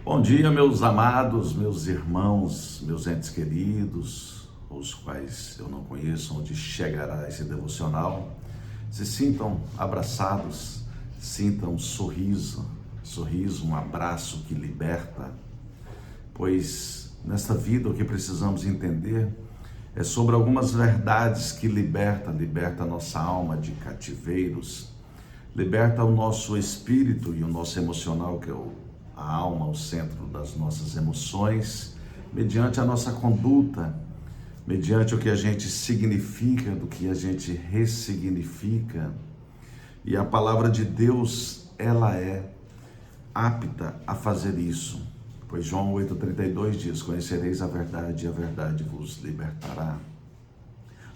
Bom dia, meus amados, meus irmãos, meus entes queridos, os quais eu não conheço, onde chegará esse devocional. Se sintam abraçados, sintam um sorriso, um abraço que liberta, pois nesta vida o que precisamos entender é sobre algumas verdades que liberta a nossa alma de cativeiros, liberta o nosso espírito e o nosso emocional, que é a alma, o centro das nossas emoções, mediante a nossa conduta, mediante o que a gente significa, do que a gente ressignifica. E a palavra de Deus, ela é apta a fazer isso, pois João 8,32 diz: conhecereis a verdade e a verdade vos libertará.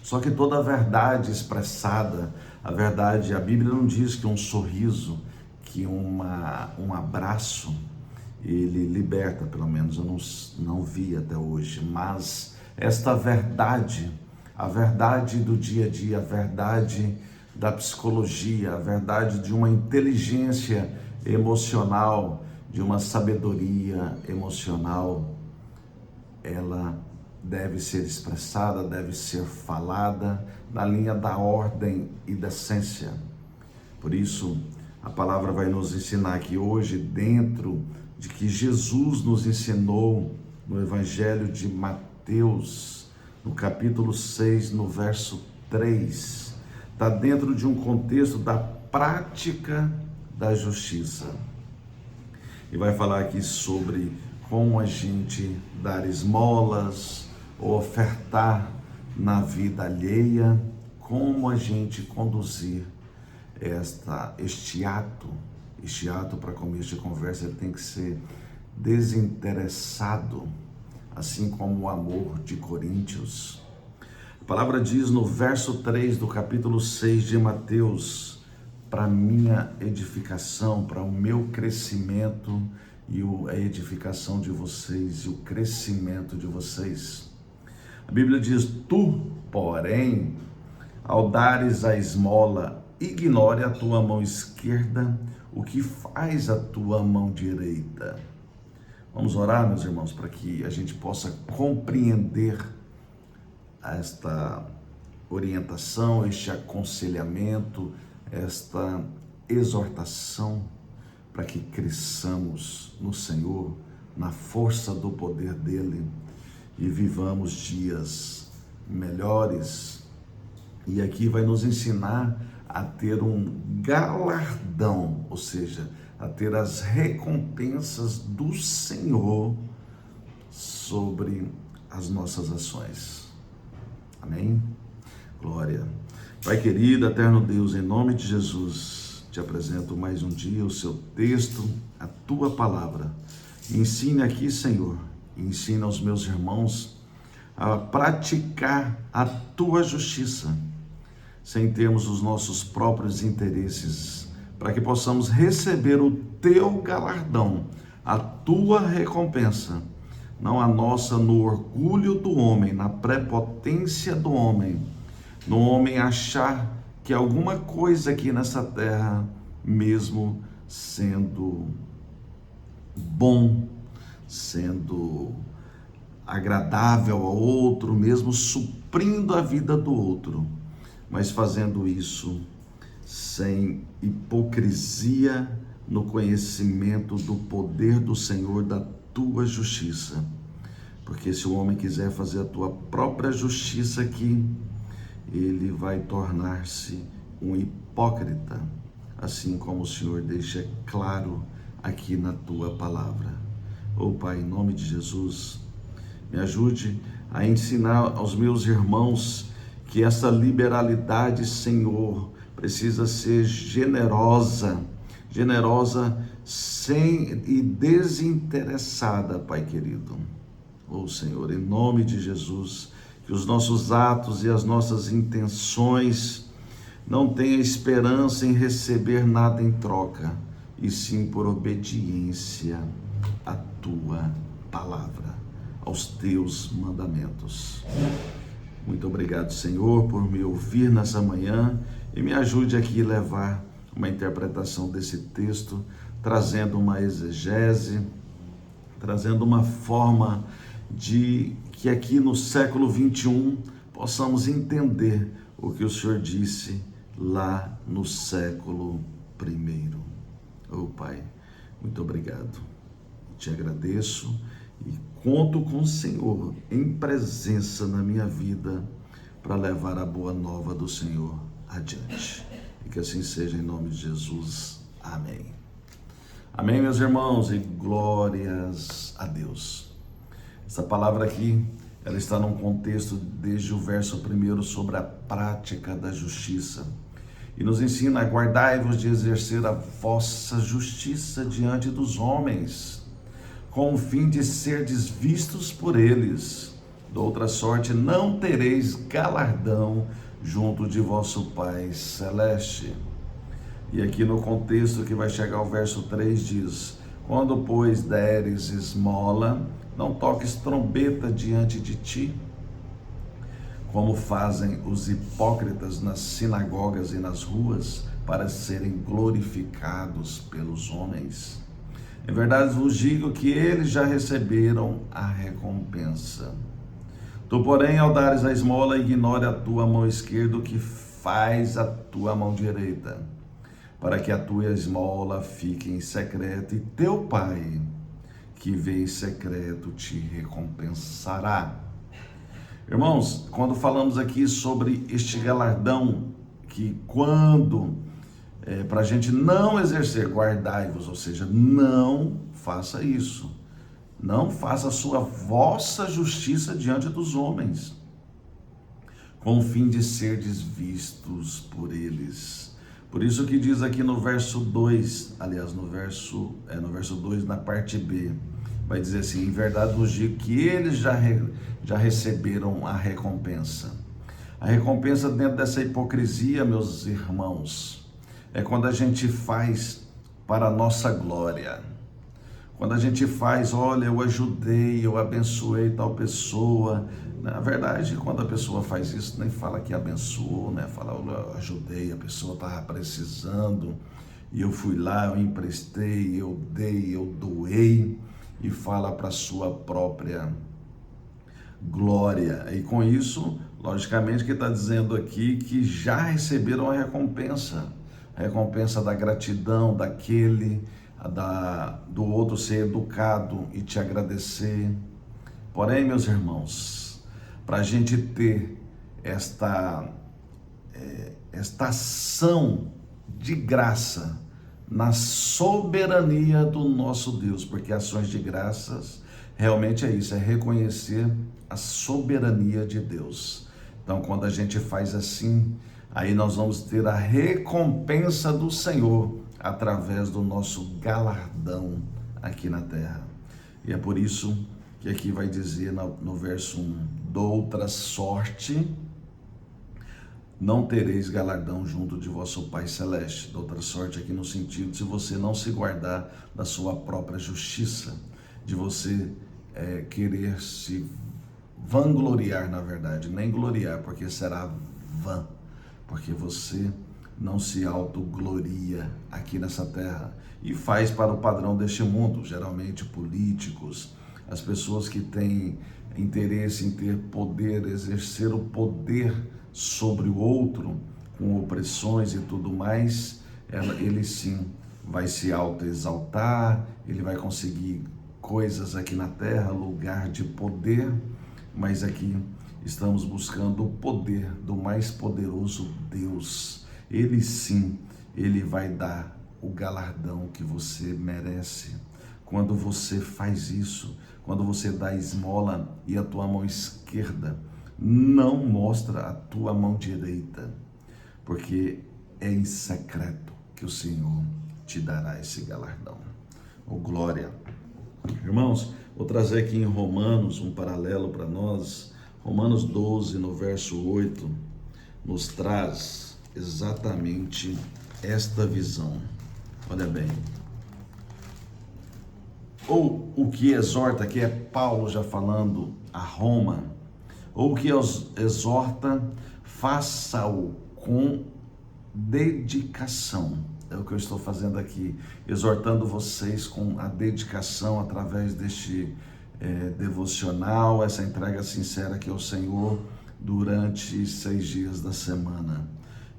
Só que toda a verdade expressada, a verdade, a Bíblia não diz que um sorriso, que um abraço, ele liberta, pelo menos eu não vi até hoje, mas esta verdade, a verdade do dia a dia, a verdade da psicologia, a verdade de uma inteligência emocional, de uma sabedoria emocional, ela deve ser expressada, deve ser falada na linha da ordem e da essência. Por isso, a palavra vai nos ensinar aqui hoje, dentro de que Jesus nos ensinou no Evangelho de Mateus, no capítulo 6, no verso 3. Está dentro de um contexto da prática da justiça. E vai falar aqui sobre como a gente dar esmolas, ou ofertar na vida alheia, como a gente conduzir este ato para começo de conversa, ele tem que ser desinteressado, assim como o amor de Coríntios. A palavra diz no verso 3 do capítulo 6 de Mateus: para minha edificação, para o meu crescimento e a edificação de vocês e o crescimento de vocês. A Bíblia diz: tu, porém, ao dares a esmola, ignore a tua mão esquerda o que faz a tua mão direita. Vamos orar, meus irmãos, para que a gente possa compreender esta orientação, este aconselhamento, esta exortação, para que cresçamos no Senhor, na força do poder dele, e vivamos dias melhores. E aqui vai nos ensinar a ter um galardão, ou seja, a ter as recompensas do Senhor sobre as nossas ações. Amém? Glória. Pai querido, eterno Deus, em nome de Jesus, te apresento mais um dia o seu texto, a tua palavra. Ensine aqui, Senhor, ensina aos meus irmãos a praticar a tua justiça, sem termos os nossos próprios interesses, para que possamos receber o teu galardão, a tua recompensa, não a nossa no orgulho do homem, na prepotência do homem, no homem achar que alguma coisa aqui nessa terra, mesmo sendo bom, sendo agradável ao outro, mesmo suprindo a vida do outro, mas fazendo isso sem hipocrisia, no conhecimento do poder do Senhor, da tua justiça. Porque se o homem quiser fazer a tua própria justiça aqui, ele vai tornar-se um hipócrita, assim como o Senhor deixa claro aqui na tua palavra. Oh Pai, em nome de Jesus, me ajude a ensinar aos meus irmãos que essa liberalidade, Senhor, precisa ser generosa e desinteressada, Pai querido. Oh Senhor, em nome de Jesus, que os nossos atos e as nossas intenções não tenham esperança em receber nada em troca, e sim por obediência à tua palavra, aos teus mandamentos. Muito obrigado, Senhor, por me ouvir nessa manhã e me ajude aqui a levar uma interpretação desse texto, trazendo uma exegese, trazendo uma forma de que aqui no século 21 possamos entender o que o Senhor disse lá no século I. Oh Pai, muito obrigado. Te agradeço e conto com o Senhor em presença na minha vida para levar a boa nova do Senhor adiante. E que assim seja em nome de Jesus. Amém. Amém, meus irmãos, e glórias a Deus. Essa palavra aqui, ela está num contexto desde o verso 1 sobre a prática da justiça. E nos ensina a guardai-vos de exercer a vossa justiça diante dos homens, com o fim de serdes vistos por eles. De outra sorte, não tereis galardão junto de vosso Pai Celeste. E aqui no contexto que vai chegar ao verso 3 diz: quando, pois, deres esmola, não toques trombeta diante de ti, como fazem os hipócritas nas sinagogas e nas ruas, para serem glorificados pelos homens. Em verdade vos digo que eles já receberam a recompensa. Tu, porém, ao dares a esmola, ignore a tua mão esquerda o que faz a tua mão direita, para que a tua esmola fique em secreto, e teu Pai, que vê em secreto, te recompensará. Irmãos, quando falamos aqui sobre este galardão, que quando para a gente não exercer, guardai-vos, ou seja, não faça isso. Não faça a sua vossa justiça diante dos homens, com o fim de serdes vistos por eles. Por isso que diz aqui no verso 2, aliás, no verso 2, na parte B, vai dizer assim: em verdade vos digo que eles já receberam a recompensa. A recompensa dentro dessa hipocrisia, meus irmãos, é quando a gente faz para a nossa glória. Quando a gente faz, olha, eu ajudei, eu abençoei tal pessoa. Na verdade, quando a pessoa faz isso, nem fala que abençoou, né? Fala, olha, eu ajudei, a pessoa estava precisando, e eu fui lá, eu emprestei, eu dei, eu doei, e fala para a sua própria glória. E com isso, logicamente, que está dizendo aqui que já receberam a recompensa da gratidão, do outro ser educado e te agradecer. Porém, meus irmãos, para a gente ter esta ação de graça na soberania do nosso Deus, porque ações de graças realmente é isso, é reconhecer a soberania de Deus. Então, quando a gente faz assim, aí nós vamos ter a recompensa do Senhor através do nosso galardão aqui na terra. E é por isso que aqui vai dizer no verso 1, doutra sorte, não tereis galardão junto de vosso Pai Celeste. Doutra sorte aqui no sentido, se você não se guardar da sua própria justiça, de você querer se vangloriar, na verdade, nem gloriar, porque será vã, porque você não se autogloria aqui nessa terra e faz para o padrão deste mundo, geralmente políticos, as pessoas que têm interesse em ter poder, exercer o poder sobre o outro, com opressões e tudo mais, ele sim vai se autoexaltar, ele vai conseguir coisas aqui na terra, lugar de poder, mas aqui estamos buscando o poder do mais poderoso Deus. Ele sim, ele vai dar o galardão que você merece. Quando você faz isso, quando você dá esmola e a tua mão esquerda não mostra a tua mão direita, porque é em secreto que o Senhor te dará esse galardão. Oh, glória! Irmãos, vou trazer aqui em Romanos um paralelo para nós. Romanos 12, no verso 8, nos traz exatamente esta visão. Olha bem. Ou o que exorta, que é Paulo já falando a Roma, ou o que exorta, faça-o com dedicação. é o que eu estou fazendo aqui, exortando vocês com a dedicação através deste devocional, essa entrega sincera aqui ao Senhor durante 6 dias da semana.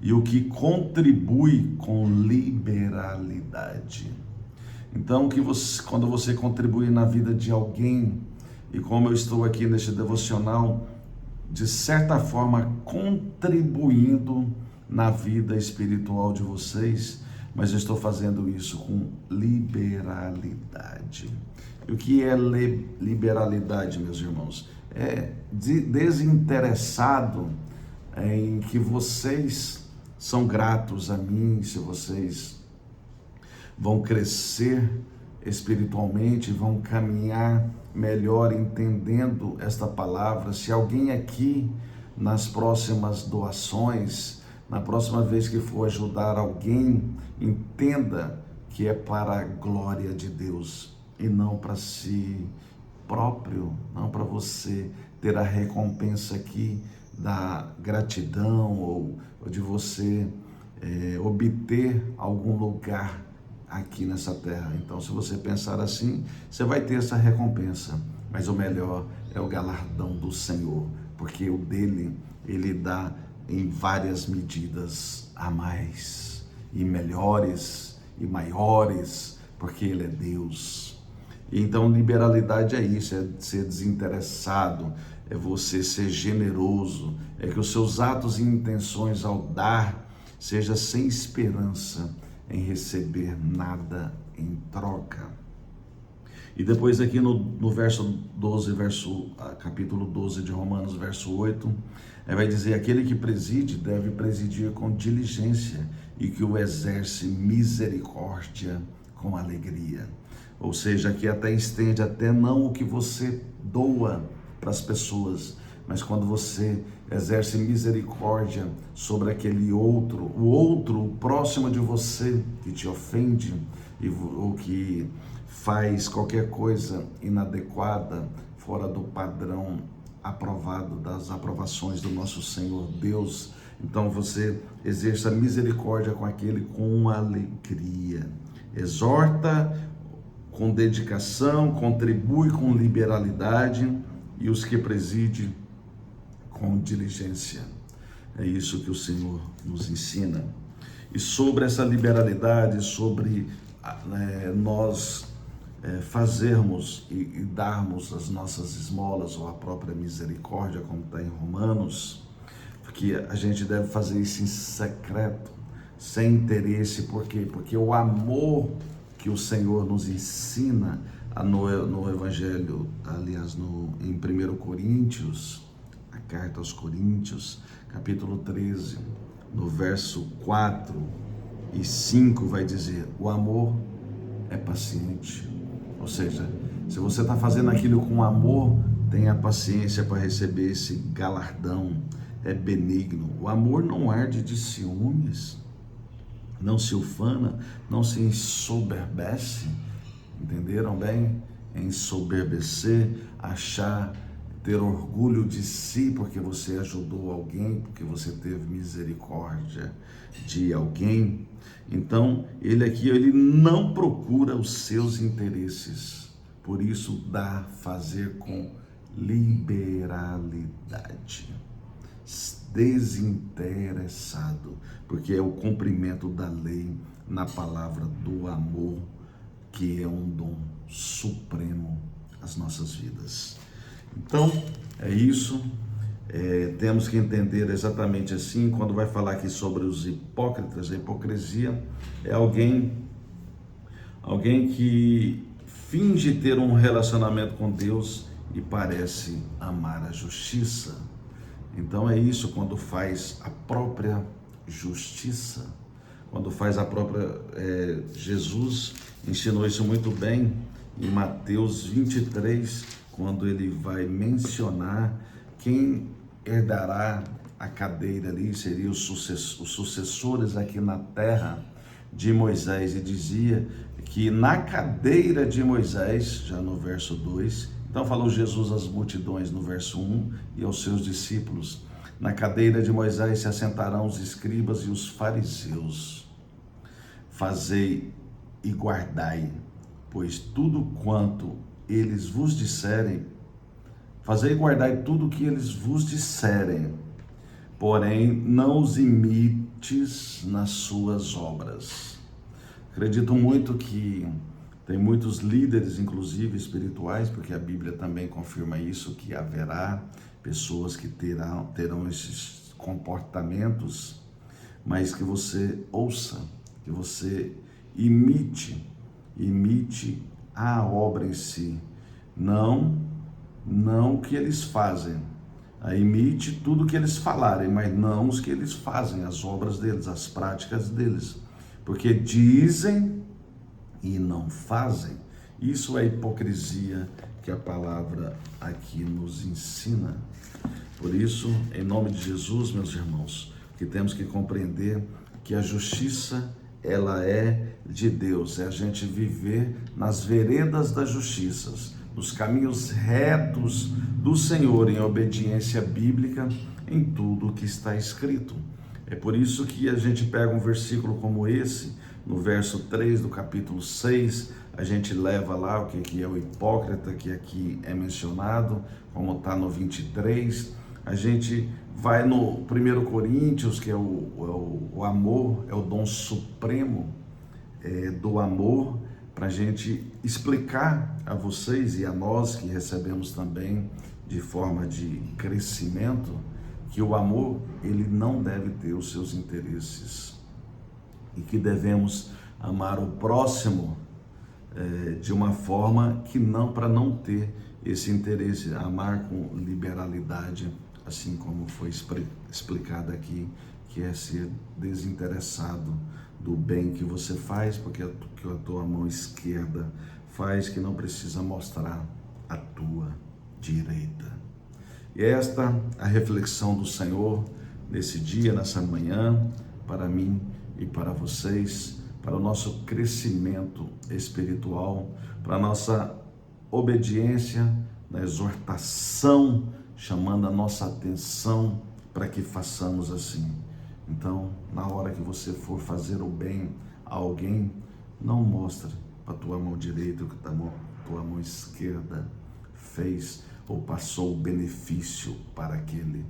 E o que contribui com liberalidade. Então, quando você contribui na vida de alguém, e como eu estou aqui neste devocional, de certa forma contribuindo na vida espiritual de vocês, mas eu estou fazendo isso com liberalidade. E o que é liberalidade, meus irmãos? É desinteressado em que vocês são gratos a mim, se vocês vão crescer espiritualmente, vão caminhar melhor entendendo esta palavra. Se alguém aqui, nas próximas doações, na próxima vez que for ajudar alguém, entenda que é para a glória de Deus e não para si próprio, não para você ter a recompensa aqui da gratidão ou de você obter algum lugar aqui nessa terra. Então, se você pensar assim, você vai ter essa recompensa, mas o melhor é o galardão do Senhor, porque o dele, ele dá em várias medidas a mais, e melhores, e maiores, porque ele é Deus. Então, liberalidade é isso, é ser desinteressado, é você ser generoso, é que os seus atos e intenções ao dar seja sem esperança em receber nada em troca. E depois aqui no verso 12, capítulo 12 de Romanos, verso 8, vai dizer: aquele que preside deve presidir com diligência e que o exerce misericórdia com alegria. Ou seja, aqui até estende até não o que você doa para as pessoas, mas quando você exerce misericórdia sobre aquele outro, o próximo de você que te ofende ou que faz qualquer coisa inadequada, fora do padrão aprovado das aprovações do nosso Senhor Deus, então você exerça misericórdia com aquele com alegria, exorta com dedicação, contribui com liberalidade, e os que preside com diligência. É isso que o Senhor nos ensina. E sobre essa liberalidade, sobre nós fazermos e darmos as nossas esmolas ou a própria misericórdia, como está em Romanos, que a gente deve fazer isso em secreto, sem interesse. Por quê? Porque o amor que o Senhor nos ensina no Evangelho, aliás, em 1 Coríntios, a carta aos Coríntios, capítulo 13, no verso 4 e 5, vai dizer: o amor é paciente. Ou seja, se você está fazendo aquilo com amor, tenha paciência para receber esse galardão, é benigno. O amor não arde de ciúmes, não se ufana, não se ensoberbece. Entenderam bem? Ensoberbecer, ter orgulho de si porque você ajudou alguém, porque você teve misericórdia de alguém. Então, ele aqui, ele não procura os seus interesses, por isso dá fazer com liberalidade, desinteressado, porque é o cumprimento da lei na palavra do amor, que é um dom supremo às nossas vidas. Então, é isso. Temos que entender exatamente assim. Quando vai falar aqui sobre os hipócritas, a hipocrisia é alguém que finge ter um relacionamento com Deus e parece amar a justiça. Então é isso, quando faz a própria justiça, quando faz a própria... Jesus ensinou isso muito bem em Mateus 23, quando ele vai mencionar quem herdará a cadeira ali, seriam os sucessores aqui na terra de Moisés, e dizia que na cadeira de Moisés, já no verso 2, então falou Jesus às multidões no verso 1 e aos seus discípulos: na cadeira de Moisés se assentarão os escribas e os fariseus. fazei e guardai, pois tudo quanto eles vos disserem, fazei e guardai tudo que eles vos disserem, porém não os imites nas suas obras. Acredito muito que tem muitos líderes, inclusive espirituais, porque a Bíblia também confirma isso, que haverá pessoas que terão esses comportamentos, mas que você ouça, que você imite a obra em si, não o que eles fazem. Imite tudo que eles falarem, mas não os que eles fazem, as obras deles, as práticas deles, porque dizem e não fazem. Isso é hipocrisia que a palavra aqui nos ensina. Por isso, em nome de Jesus, meus irmãos, que temos que compreender que a justiça, ela é de Deus, é a gente viver nas veredas da justiça, nos caminhos retos do Senhor, em obediência bíblica, em tudo o que está escrito. É por isso que a gente pega um versículo como esse, no verso 3 do capítulo 6, a gente leva lá o que é o hipócrita, que aqui é mencionado, como está no 23, a gente vai no 1 Coríntios, que é o amor, é o dom supremo do amor, para a gente explicar a vocês e a nós que recebemos também de forma de crescimento, que o amor, ele não deve ter os seus interesses e que devemos amar o próximo de uma forma que para não ter esse interesse, amar com liberalidade, assim como foi explicado aqui, que é ser desinteressado do bem que você faz, porque que a tua mão esquerda faz, que não precisa mostrar a tua direita. E esta a reflexão do Senhor nesse dia, nessa manhã, para mim e para vocês, para o nosso crescimento espiritual, para a nossa obediência na exortação, chamando a nossa atenção para que façamos assim. Então, na hora que você for fazer o bem a alguém, não mostre para a tua mão direita o que a tua mão esquerda fez ou passou o benefício para aquele.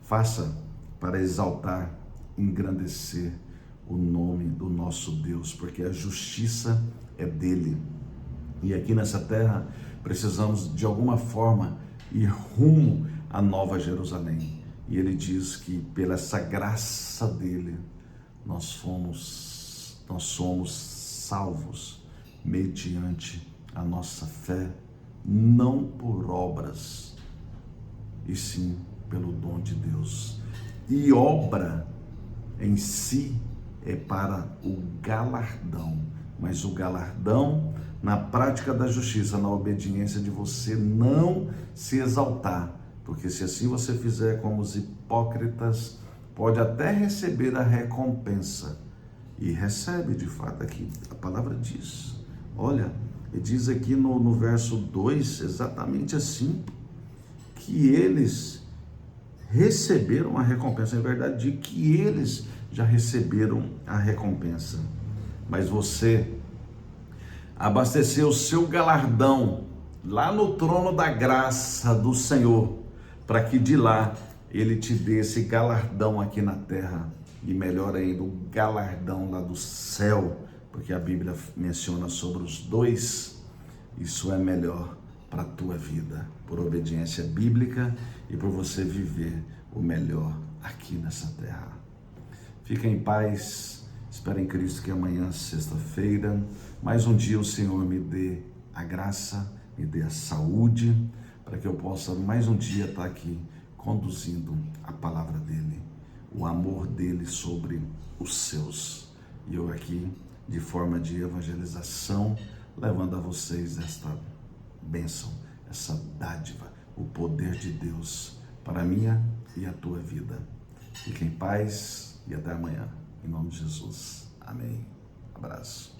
Faça para exaltar, engrandecer o nome do nosso Deus, porque a justiça é dele. E aqui nessa terra precisamos de alguma forma ir rumo à Nova Jerusalém. E ele diz que pela essa graça dele nós somos salvos mediante a nossa fé, não por obras, e sim pelo dom de Deus. E obra em si é para o galardão, mas o galardão na prática da justiça, na obediência de você não se exaltar, porque se assim você fizer como os hipócritas, pode até receber a recompensa, e recebe de fato aqui, a palavra diz, olha, ele diz aqui no verso 2, exatamente assim, que eles receberam a recompensa, é verdade, de que eles já receberam a recompensa, mas você abasteceu o seu galardão lá no trono da graça do Senhor, para que de lá ele te dê esse galardão aqui na terra, e melhor ainda, o galardão lá do céu, porque a Bíblia menciona sobre os dois. Isso é melhor para a tua vida, por obediência bíblica e por você viver o melhor aqui nessa terra. Fica em paz, espero em Cristo que amanhã, sexta-feira, mais um dia o Senhor me dê a graça, me dê a saúde, para que eu possa mais um dia estar aqui conduzindo a palavra dele, o amor dele sobre os seus. E eu aqui, de forma de evangelização, levando a vocês esta bênção, essa dádiva, o poder de Deus para a minha e a tua vida. Fique em paz e até amanhã. Em nome de Jesus. Amém. Abraço.